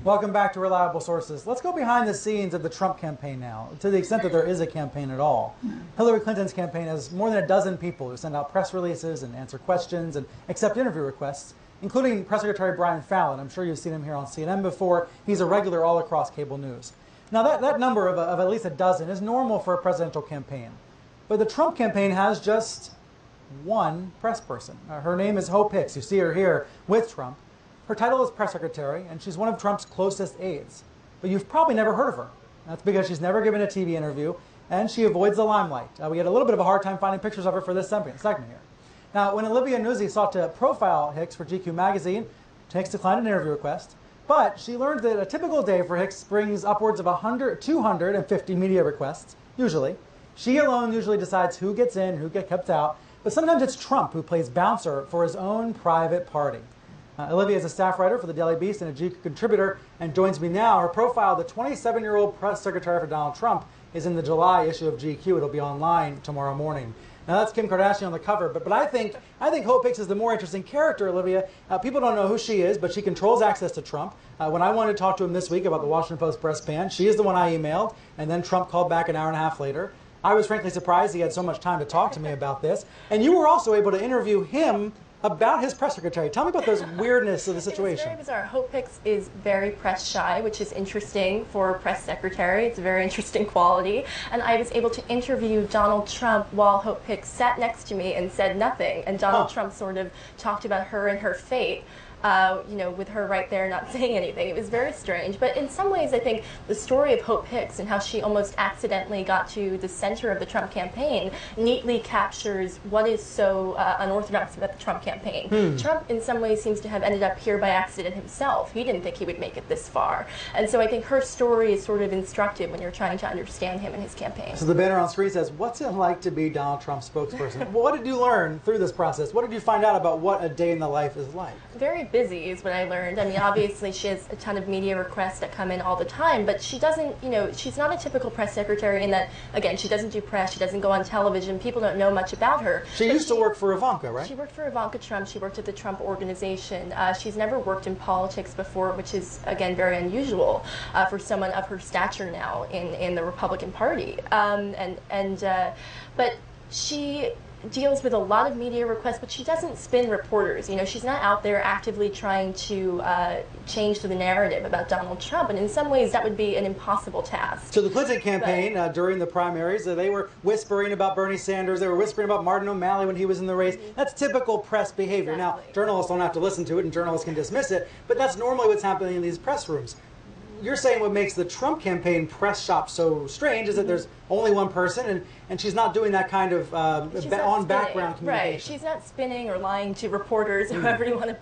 Welcome back to Reliable Sources. Let's go behind the scenes of the Trump campaign now, to the extent that there is a campaign at all. Hillary Clinton's campaign has more than a dozen people who send out press releases and answer questions and accept interview requests, including Press Secretary Brian Fallon. I'm sure you've seen him here on CNN before. He's a regular all across cable news. Now that number of at least a dozen is normal for a presidential campaign. But the Trump campaign has just one press person. Her name is Hope Hicks. You see her here with Trump. Her title is press secretary, and she's one of Trump's closest aides. But you've probably never heard of her. That's because she's never given a TV interview, and she avoids the limelight. We had a little bit of a hard time finding pictures of her for this segment here. Now, when Olivia Nuzzi sought to profile Hicks for GQ magazine, Hicks declined an interview request. But she learned that a typical day for Hicks brings upwards of 250 media requests, usually. She alone usually decides who gets in, who gets kept out. But sometimes it's Trump who plays bouncer for his own private party. Olivia is a staff writer for the Daily Beast and a GQ contributor, and joins me now. Her profile, the 27-year-old press secretary for Donald Trump, is in the July issue of GQ. It'll be online tomorrow morning. Now that's Kim Kardashian on the cover, but I think Hope Hicks is the more interesting character, Olivia. People don't know who she is, but she controls access to Trump. When I wanted to talk to him this week about the Washington Post press ban, she is the one I emailed, and then Trump called back an hour and a half later. I was frankly surprised he had so much time to talk to me about this, and you were also able to interview him about his press secretary. Tell me about those weirdness of the situation. It's very bizarre. Hope Hicks is very press shy, which is interesting for a press secretary. It's a very interesting quality. And I was able to interview Donald Trump while Hope Hicks sat next to me and said nothing. And Donald Trump sort of talked about her and her fate. With her right there not saying anything. It was very strange. But in some ways, I think the story of Hope Hicks and how she almost accidentally got to the center of the Trump campaign neatly captures what is so unorthodox about the Trump campaign. Trump, in some ways, seems to have ended up here by accident himself. He didn't think he would make it this far. And so I think her story is sort of instructive when you're trying to understand him and his campaign. So the banner on screen says, "What's it like to be Donald Trump's spokesperson?" What did you learn through this process? What did you find out about what a day in the life is like? Very busy is what I learned. I mean, obviously she has a ton of media requests that come in all the time, but she doesn't, she's not a typical press secretary in that, again, she doesn't do press, she doesn't go on television, people don't know much about her. She used to work for Ivanka, right? She worked for Ivanka Trump, she worked at the Trump Organization. She's never worked in politics before, which is, again, very unusual for someone of her stature now in the Republican Party. But she deals with a lot of media requests, but she doesn't spin reporters. She's not out there actively trying to change the narrative about Donald Trump, and in some ways that would be an impossible task. So the Clinton campaign, during the primaries, they were whispering about Bernie Sanders, they were whispering about Martin O'Malley when he was in the race. That's typical press behavior. Exactly. Now, journalists don't have to listen to it, and journalists can dismiss it, but that's normally what's happening in these press rooms. You're saying what makes the Trump campaign press shop so strange is that there's only one person, and she's not doing that kind of on-background communication. Right. She's not spinning or lying to reporters, however you want to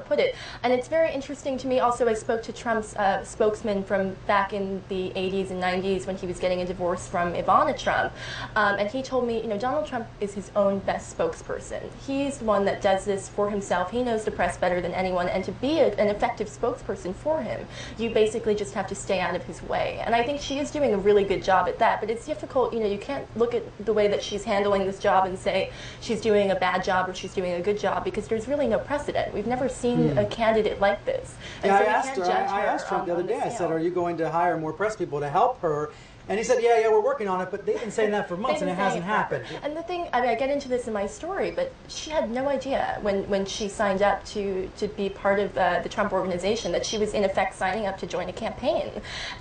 put it. And it's very interesting to me. Also, I spoke to Trump's spokesman from back in the 80s and 90s when he was getting a divorce from Ivana Trump, and he told me, Donald Trump is his own best spokesperson. He's the one that does this for himself. He knows the press better than anyone, and to be an effective spokesperson for him, you basically just have to stay out of his way. And I think she is doing a really good job at that, but it's difficult. You can't look at the way that she's handling this job and say she's doing a bad job or she's doing a good job, because there's really no precedent. We've never seen a candidate like this. And so I asked Trump the other day, I said, are you going to hire more press people to help her? And he said, yeah, we're working on it, but they've been saying that for months and it hasn't happened. And the thing, I get into this in my story, but she had no idea when she signed up to be part of the Trump Organization that she was in effect signing up to join a campaign.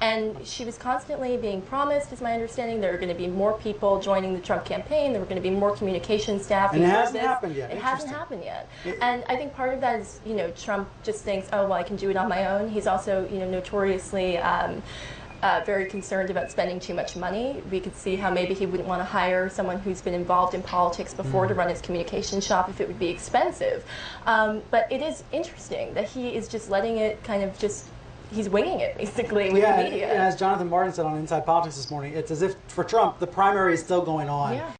And she was constantly being promised, is my understanding, there were going to be more people joining the Trump campaign, there were going to be more communication staff. And it hasn't happened yet. It hasn't happened yet. And I think part of that is, Trump just thinks, oh, well, I can do it on my own. He's also, notoriously very concerned about spending too much money. We could see how maybe he wouldn't want to hire someone who's been involved in politics before to run his communication shop if it would be expensive. But it is interesting that he is just letting it he's winging it, basically, with the media. And as Jonathan Martin said on Inside Politics this morning, it's as if, for Trump, the primary is still going on. Yeah.